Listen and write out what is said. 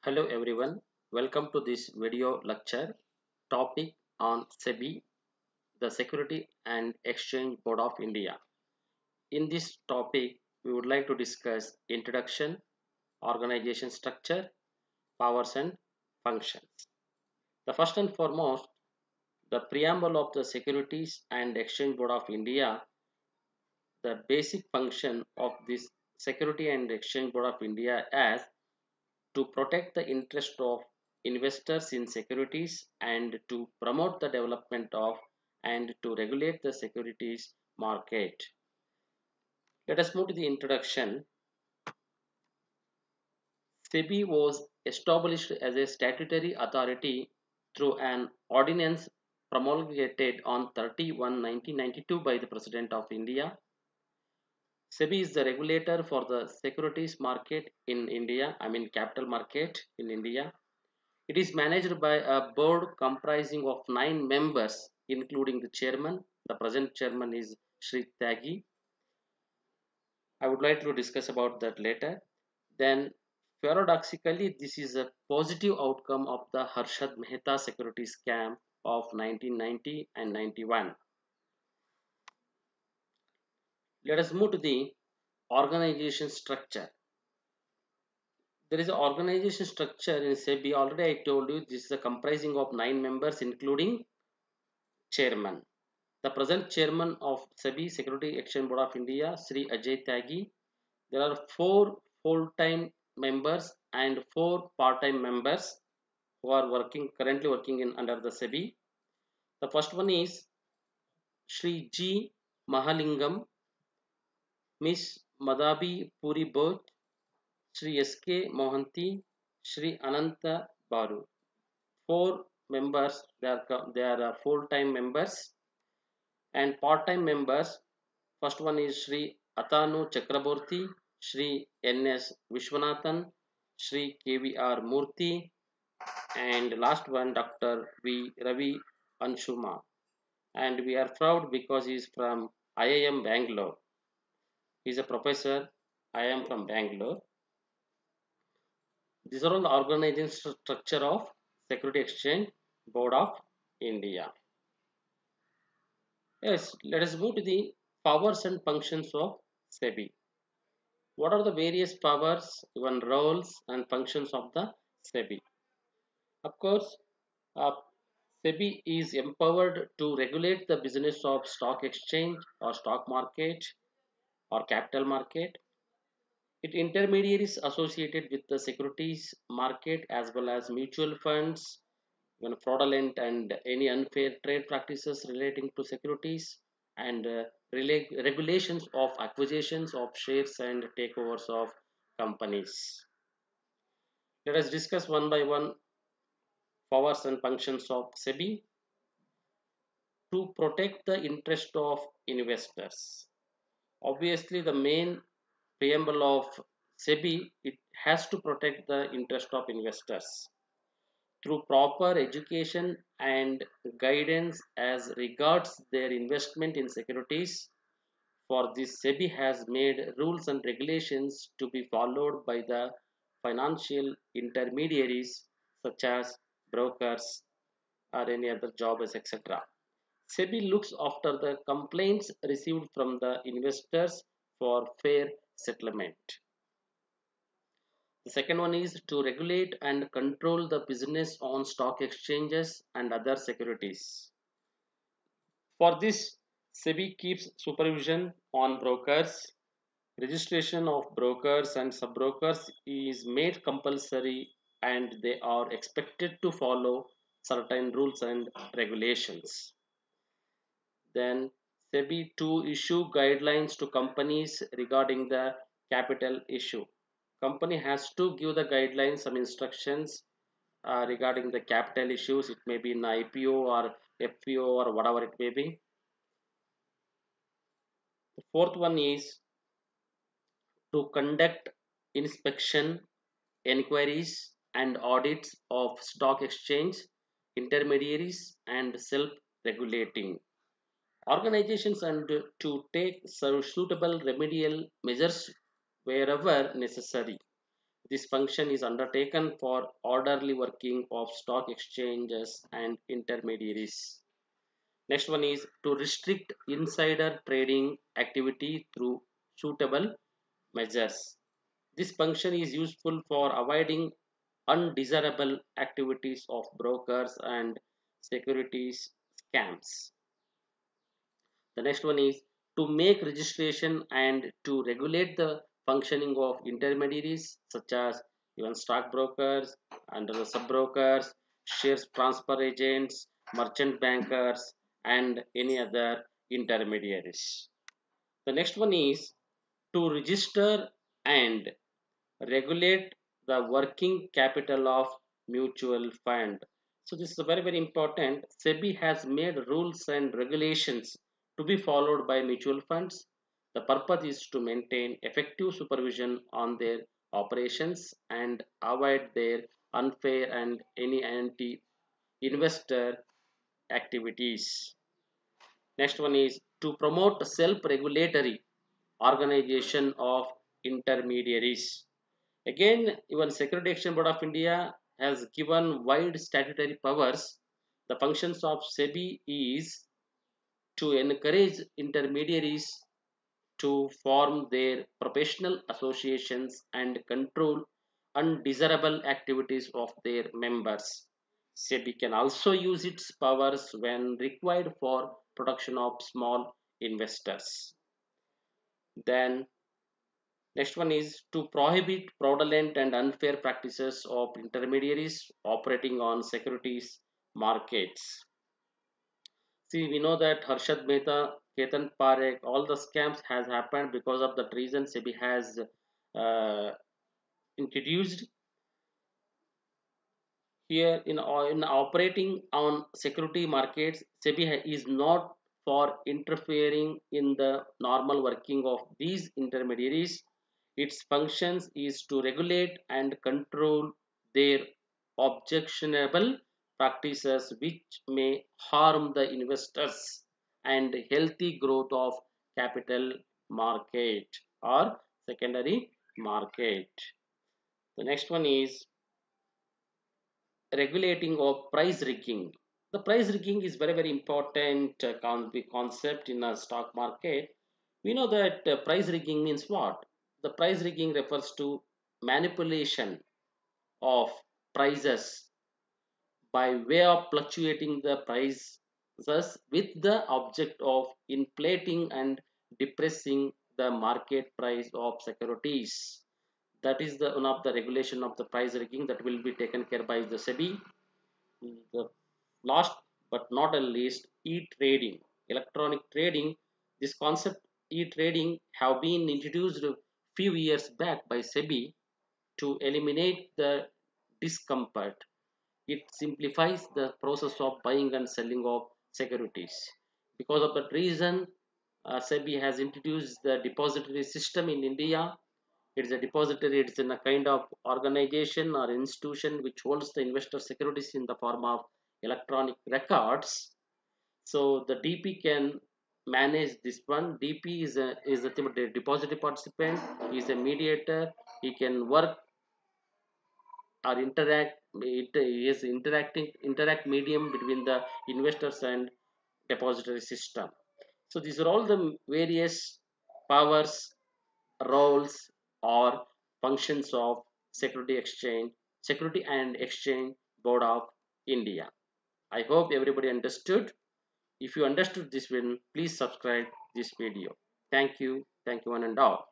Hello everyone, welcome to this video lecture topic on SEBI, the Security and Exchange Board of India. In this topic, we would like to discuss introduction, organization structure, powers and functions. The first and foremost, the preamble of the Securities and Exchange Board of India, the basic function of this Security and Exchange Board of India as to protect the interest of investors in securities and to promote the development of and to regulate the securities market. Let us move to the introduction. SEBI was established as a statutory authority through an ordinance promulgated on 31 1992 by the President of India. SEBI is the regulator for the securities market in India, capital market in India. It is managed by a board comprising of 9 members, including the chairman. The present chairman is Sri Tyagi. I would like to discuss about that later. Then, paradoxically, this is a positive outcome of the Harshad Mehta security scam of 1990 and 91. Let us move to the organization structure. There is an organization structure in SEBI. Already I told you this is a comprising of 9 members, including chairman. The present chairman of SEBI Security Exchange Board of India, Sri Ajay Tyagi. There are 4 full-time members and 4 part-time members who are currently working in under the SEBI. The first one is Sri G. Mahalingam, Miss Madhabi Puri Bodh, Sri S.K. Mohanty, Sri Ananta Baru. 4 members, they are full-time members and part-time members. First one is Sri Atanu Chakraborty, Sri N.S. Vishwanathan, Sri K.V.R. Murthy, and last one Dr. V. Ravi Anshuma. And we are proud because he is from IIM Bangalore. He is a professor. I am from Bangalore. These are all the organization structure of Security Exchange Board of India. Yes, let us move to the powers and functions of SEBI. What are the various powers, even roles and functions of the SEBI? Of course, uh, SEBI is empowered to regulate the business of stock exchange or stock market or capital market. It intermediaries associated with the securities market as well as mutual funds, when fraudulent and any unfair trade practices relating to securities and regulations of acquisitions of shares and takeovers of companies. Let us discuss one by one powers and functions of SEBI to protect the interest of investors. Obviously, the main preamble of SEBI, it has to protect the interest of investors through proper education and guidance as regards their investment in securities. For this, SEBI has made rules and regulations to be followed by the financial intermediaries such as brokers or any other jobbers, etc. SEBI looks after the complaints received from the investors for fair settlement. The second one is to regulate and control the business on stock exchanges and other securities. For this, SEBI keeps supervision on brokers. Registration of brokers and sub-brokers is made compulsory and they are expected to follow certain rules and regulations. Then SEBI to issue guidelines to companies regarding the capital issue. Company has to give the guidelines, some instructions regarding the capital issues. It may be an IPO or FPO or whatever it may be. The fourth one is to conduct inspection, inquiries, and audits of stock exchange, intermediaries, and self-regulating organizations and to take suitable remedial measures wherever necessary. This function is undertaken for orderly working of stock exchanges and intermediaries. Next one is to restrict insider trading activity through suitable measures. This function is useful for avoiding undesirable activities of brokers and securities scams. The next one is to make registration and to regulate the functioning of intermediaries such as even stockbrokers, under the sub-brokers, shares transfer agents, merchant bankers, and any other intermediaries. The next one is to register and regulate the working capital of mutual fund. So this is a very important. SEBI has made rules and regulations to be followed by mutual funds. The purpose is to maintain effective supervision on their operations and avoid their unfair and any anti-investor activities. Next one is to promote self-regulatory organization of intermediaries. Again, even Security Exchange Board of India has given wide statutory powers. The functions of SEBI is to encourage intermediaries to form their professional associations and control undesirable activities of their members. SEBI can also use its powers when required for protection of small investors. Then next one is to prohibit fraudulent and unfair practices of intermediaries operating on securities markets. See, we know that Harshad Mehta, Ketan Parekh, all the scams has happened because of that reason. SEBI has uh, introduced here in operating on security markets. SEBI is not for interfering in the normal working of these intermediaries. Its functions is to regulate and control their objectionable practices which may harm the investors and healthy growth of capital market or secondary market. The next one is regulating of price rigging. The price rigging is very important concept in a stock market. We know that price rigging means what? The price rigging refers to manipulation of prices by way of fluctuating the prices with the object of inflating and depressing the market price of securities. That is the one of the regulation of the price rigging that will be taken care by the SEBI. The last but not the least, e-trading, electronic trading. This concept e-trading have been introduced a few years back by SEBI to eliminate the discomfort. It simplifies the process of buying and selling of securities. Because of that reason, SEBI has introduced the depository system in India. It is a depository, it's in a kind of organization or institution which holds the investor securities in the form of electronic records. So the DP can manage this one. DP is a depository participant, he is a mediator, he can work or it is interact medium between the investors and depository system. So these are all the various powers, roles, or functions of Security and Exchange Board of India. I hope everybody understood. If you understood this one, please subscribe this video. Thank you one and all.